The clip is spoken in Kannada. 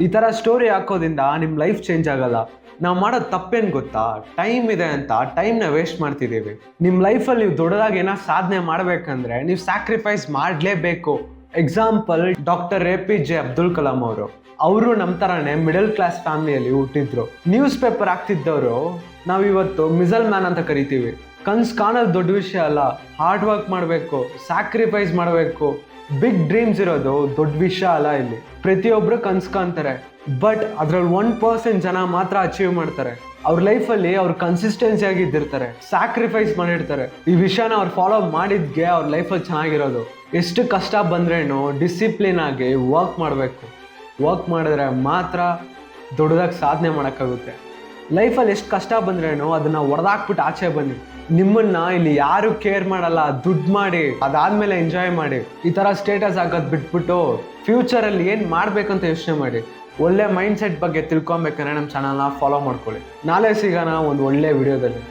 ಈ ಥರ ಸ್ಟೋರಿ ಹಾಕೋದ್ರಿಂದ ನಿಮ್ಮ ಲೈಫ್ ಚೇಂಜ್ ಆಗಲ್ಲ. ನಾವು ಮಾಡೋದು ತಪ್ಪೇನು ಗೊತ್ತಾ, ಟೈಮ್ ಇದೆ ಅಂತ ಟೈಮ್ನ ವೇಸ್ಟ್ ಮಾಡ್ತಿದ್ದೀವಿ. ನಿಮ್ಮ ಲೈಫಲ್ಲಿ ನೀವು ದೊಡ್ಡದಾಗಿ ಏನೋ ಸಾಧನೆ ಮಾಡಬೇಕಂದ್ರೆ ನೀವು ಸ್ಯಾಕ್ರಿಫೈಸ್ ಮಾಡಲೇಬೇಕು. Example doctor APJ Abdul Kalam ಅವರು ನಮ್ಮ ಥರನೇ ಮಿಡಲ್ ಕ್ಲಾಸ್ ಫ್ಯಾಮಿಲಿಯಲ್ಲಿ ಹುಟ್ಟಿದ್ರು. ನ್ಯೂಸ್ ಪೇಪರ್ ಹಾಕ್ತಿದ್ದವರು ನಾವಿವತ್ತು ಮಿಸಲ್ ಮ್ಯಾನ್ ಅಂತ ಕರಿತೀವಿ. ಕನ್ಸು ಕಾಣೋದು ದೊಡ್ಡ ವಿಷಯ ಅಲ್ಲ, ಹಾರ್ಡ್ ವರ್ಕ್ ಮಾಡಬೇಕು, ಸ್ಯಾಕ್ರಿಫೈಸ್ ಮಾಡಬೇಕು. ಬಿಗ್ ಡ್ರೀಮ್ಸ್ ಇರೋದು ದೊಡ್ಡ ವಿಷಯ ಅಲ್ಲ. ಇಲ್ಲಿ ಪ್ರತಿಯೊಬ್ಬರು ಕನ್ಸು ಕಾಣ್ತಾರೆ, ಬಟ್ ಅದ್ರಲ್ಲಿ 1% ಜನ ಮಾತ್ರ ಅಚೀವ್ ಮಾಡ್ತಾರೆ. ಅವ್ರ ಲೈಫಲ್ಲಿ ಅವ್ರು ಕನ್ಸಿಸ್ಟೆನ್ಸಿ ಇದ್ದಿರ್ತಾರೆ, ಸ್ಯಾಕ್ರಿಫೈಸ್ ಮಾಡಿರ್ತಾರೆ. ಈ ವಿಷಯನ ಅವ್ರು ಫಾಲೋ ಮಾಡಿದ್ಗೆ ಅವ್ರ ಲೈಫಲ್ಲಿ ಚೆನ್ನಾಗಿರೋದು. ಎಷ್ಟು ಕಷ್ಟ ಬಂದ್ರೇನು ಡಿಸಿಪ್ಲಿನ್ ಆಗಿ ವರ್ಕ್ ಮಾಡಬೇಕು. ವರ್ಕ್ ಮಾಡಿದ್ರೆ ಮಾತ್ರ ದೊಡ್ಡದಾಗಿ ಸಾಧನೆ ಮಾಡೋಕ್ಕಾಗುತ್ತೆ. ಲೈಫಲ್ಲಿ ಎಷ್ಟು ಕಷ್ಟ ಬಂದ್ರೇನು ಅದನ್ನು ಹೊಡೆದಾಕ್ಬಿಟ್ಟು ಆಚೆ ಬನ್ನಿ. ನಿಮ್ಮನ್ನ ಇಲ್ಲಿ ಯಾರು ಕೇರ್ ಮಾಡಲ್ಲ, ದುಡ್ಡು ಮಾಡಿ ಅದಾದ್ಮೇಲೆ ಎಂಜಾಯ್ ಮಾಡಿ. ಈ ಥರ ಸ್ಟೇಟಸ್ ಹಾಕೋದು ಬಿಟ್ಬಿಟ್ಟು ಫ್ಯೂಚರಲ್ಲಿ ಏನು ಮಾಡಬೇಕಂತ ಯೋಚನೆ ಮಾಡಿ. ಒಳ್ಳೆ ಮೈಂಡ್ ಸೆಟ್ ಬಗ್ಗೆ ತಿಳ್ಕೊಬೇಕಂದ್ರೆ ನಮ್ಮ ಚಾನಲ್ನ ಫಾಲೋ ಮಾಡ್ಕೊಳ್ಳಿ. ನಾಳೆ ಸಿಗೋಣ ಒಂದು ಒಳ್ಳೆ ವಿಡಿಯೋದಲ್ಲಿ.